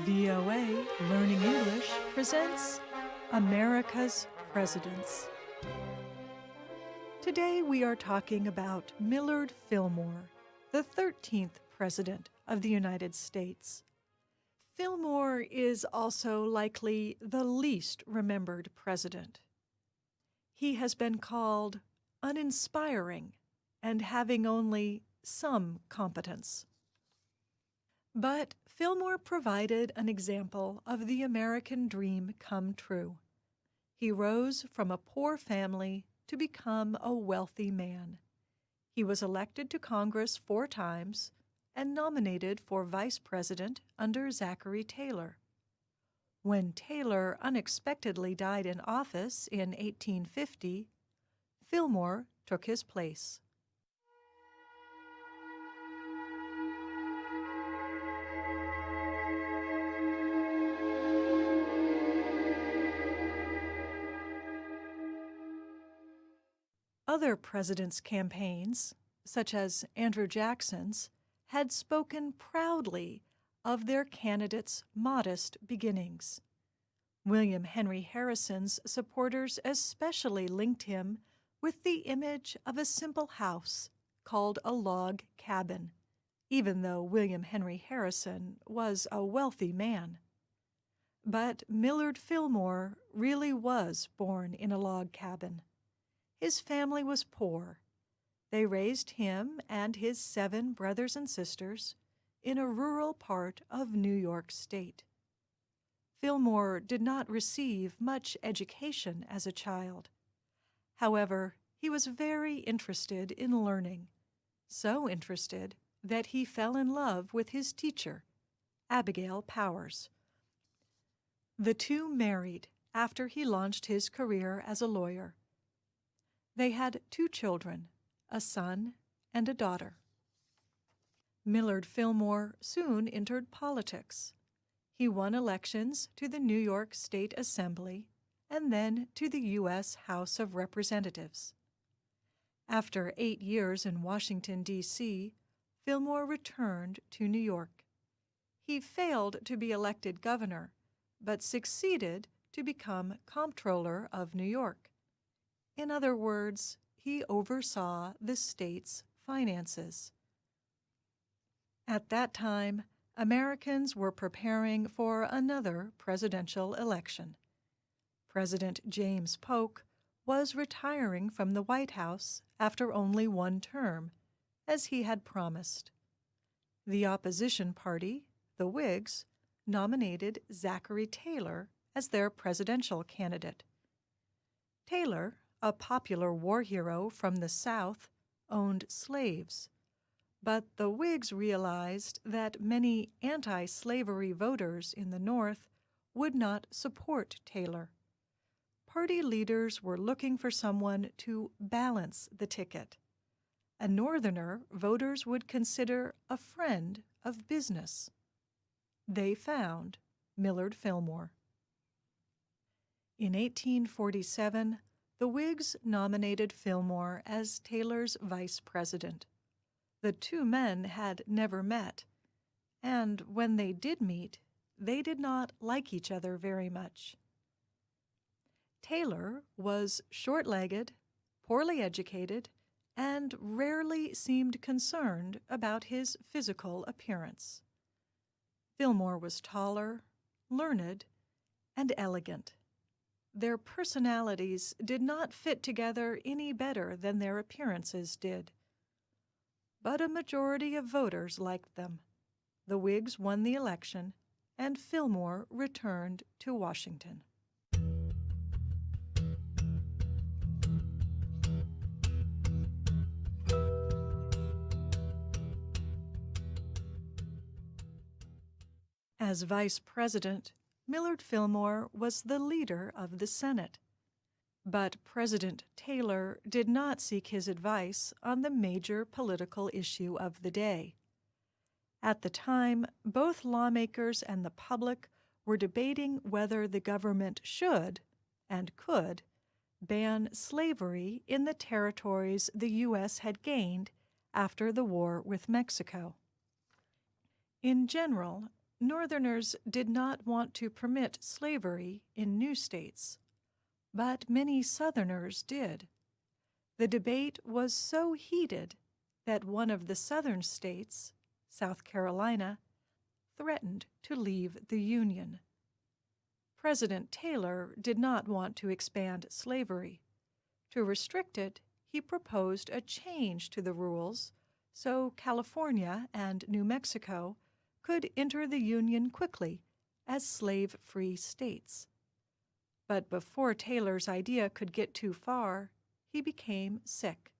VOA Learning English presents America's Presidents. Today we are talking about Millard Fillmore, the 13th President of the United States. Fillmore is also likely the least remembered president. He has been called uninspiring and having only some competence. But Fillmore provided an example of the American dream come true. He rose from a poor family to become a wealthy man. He was elected to Congress 4 times and nominated for vice president under Zachary Taylor. When Taylor unexpectedly died in office in 1850, Fillmore took his place. Other presidents' campaigns, such as Andrew Jackson's, had spoken proudly of their candidates' modest beginnings. William Henry Harrison's supporters especially linked him with the image of a simple house called a log cabin, even though William Henry Harrison was a wealthy man. But Millard Fillmore really was born in a log cabin. His family was poor. They raised him and his 7 brothers and sisters in a rural part of New York State. Fillmore did not receive much education as a child. However, he was very interested in learning, so interested that he fell in love with his teacher, Abigail Powers. The two married after he launched his career as a lawyer. They had 2 children, a son and a daughter. Millard Fillmore soon entered politics. He won elections to the New York State Assembly and then to the U.S. House of Representatives. After 8 years in Washington, D.C., Fillmore returned to New York. He failed to be elected governor, but succeeded to become Comptroller of New York. In other words, he oversaw the state's finances. At that time, Americans were preparing for another presidential election. President James Polk was retiring from the White House after only 1 term, as he had promised. The opposition party, the Whigs, nominated Zachary Taylor as their presidential candidate. Taylor, a popular war hero from the South, owned slaves, but the Whigs realized that many anti-slavery voters in the North would not support Taylor. Party leaders were looking for someone to balance the ticket. A Northerner voters would consider a friend of business. They found Millard Fillmore. In 1847, the Whigs nominated Fillmore as Taylor's vice president. The 2 men had never met, and when they did meet, they did not like each other very much. Taylor was short-legged, poorly educated, and rarely seemed concerned about his physical appearance. Fillmore was taller, learned, and elegant. Their personalities did not fit together any better than their appearances did. But a majority of voters liked them. The Whigs won the election, and Fillmore returned to Washington. As vice president, Millard Fillmore was the leader of the Senate. But President Taylor did not seek his advice on the major political issue of the day. At the time, both lawmakers and the public were debating whether the government should, and could, ban slavery in the territories the U.S. had gained after the war with Mexico. In general, Northerners did not want to permit slavery in new states, but many Southerners did. The debate was so heated that one of the Southern states, South Carolina, threatened to leave the Union. President Taylor did not want to expand slavery. To restrict it, he proposed a change to the rules so California and New Mexico could enter the Union quickly as slave-free states. But before Taylor's idea could get too far, he became sick.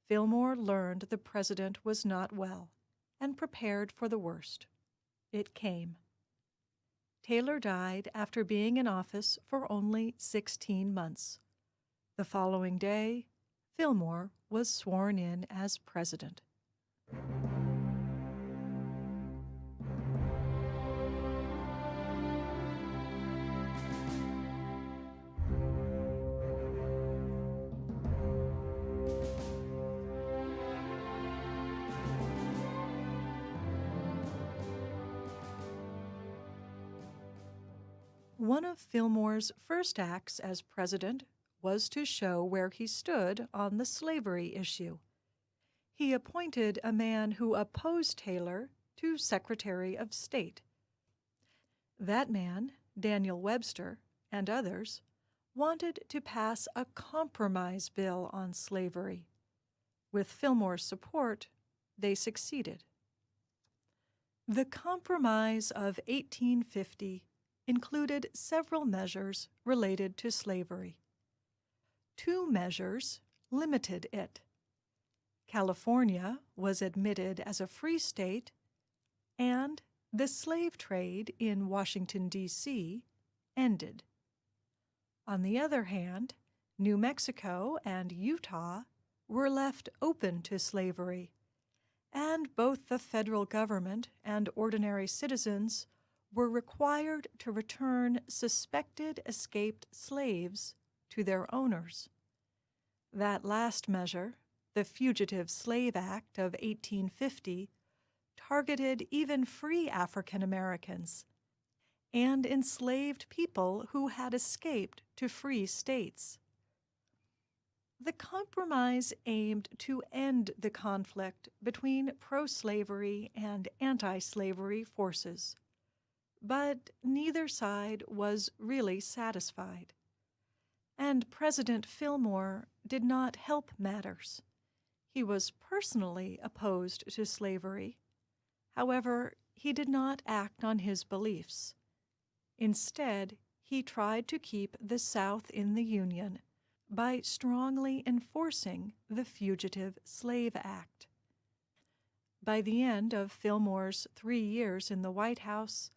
Fillmore learned the president was not well and prepared for the worst. It came. Taylor died after being in office for only 16 months. The following day, Fillmore was sworn in as president. One of Fillmore's first acts as president was to show where he stood on the slavery issue. He appointed a man who opposed Taylor to Secretary of State. That man, Daniel Webster, and others, wanted to pass a compromise bill on slavery. With Fillmore's support, they succeeded. The Compromise of 1850 included several measures related to slavery. Two measures limited it. California was admitted as a free state, and the slave trade in Washington, D.C. ended. On the other hand, New Mexico and Utah were left open to slavery, and both the federal government and ordinary citizens were required to return suspected escaped slaves to their owners. That last measure, the Fugitive Slave Act of 1850, targeted even free African Americans and enslaved people who had escaped to free states. The compromise aimed to end the conflict between pro-slavery and anti-slavery forces, but neither side was really satisfied. And President Fillmore did not help matters. He was personally opposed to slavery. However, he did not act on his beliefs. Instead, he tried to keep the South in the Union by strongly enforcing the Fugitive Slave Act. By the end of Fillmore's 3 years in the White House,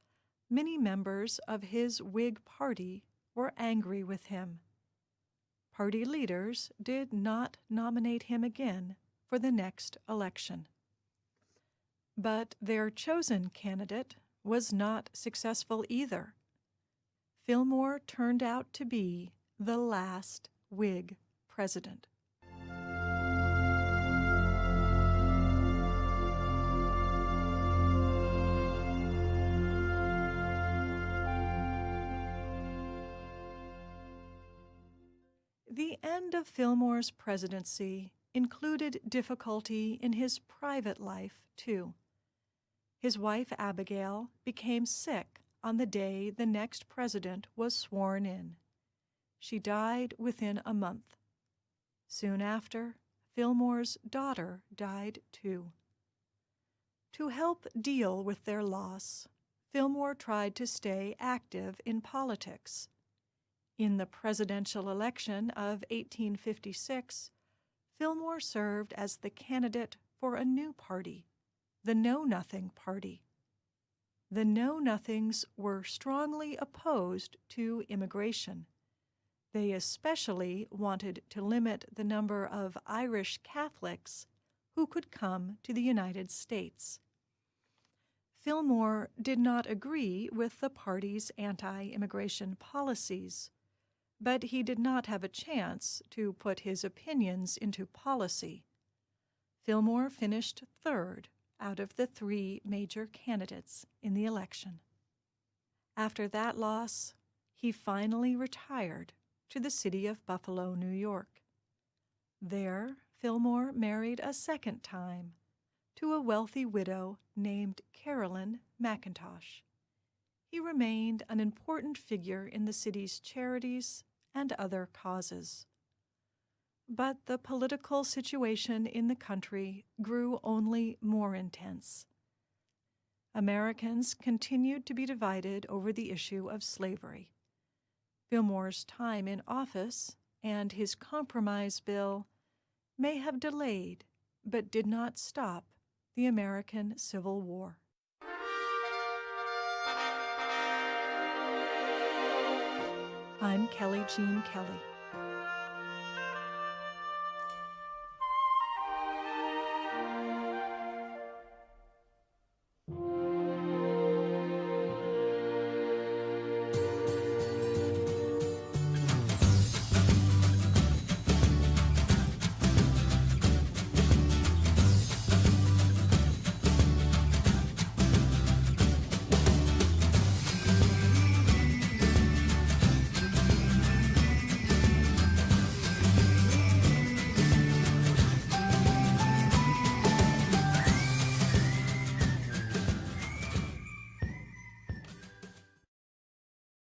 many members of his Whig Party were angry with him. Party leaders did not nominate him again for the next election. But their chosen candidate was not successful either. Fillmore turned out to be the last Whig president. The end of Fillmore's presidency included difficulty in his private life, too. His wife, Abigail, became sick on the day the next president was sworn in. She died within a month. Soon after, Fillmore's daughter died, too. To help deal with their loss, Fillmore tried to stay active in politics. In the presidential election of 1856, Fillmore served as the candidate for a new party, the Know-Nothing Party. The Know-Nothings were strongly opposed to immigration. They especially wanted to limit the number of Irish Catholics who could come to the United States. Fillmore did not agree with the party's anti-immigration policies, but he did not have a chance to put his opinions into policy. Fillmore finished third out of the 3 major candidates in the election. After that loss, he finally retired to the city of Buffalo, New York. There, Fillmore married a second time to a wealthy widow named Carolyn McIntosh. He remained an important figure in the city's charities and other causes. But the political situation in the country grew only more intense. Americans continued to be divided over the issue of slavery. Fillmore's time in office and his compromise bill may have delayed, but did not stop, the American Civil War. I'm Kelly Jean Kelly.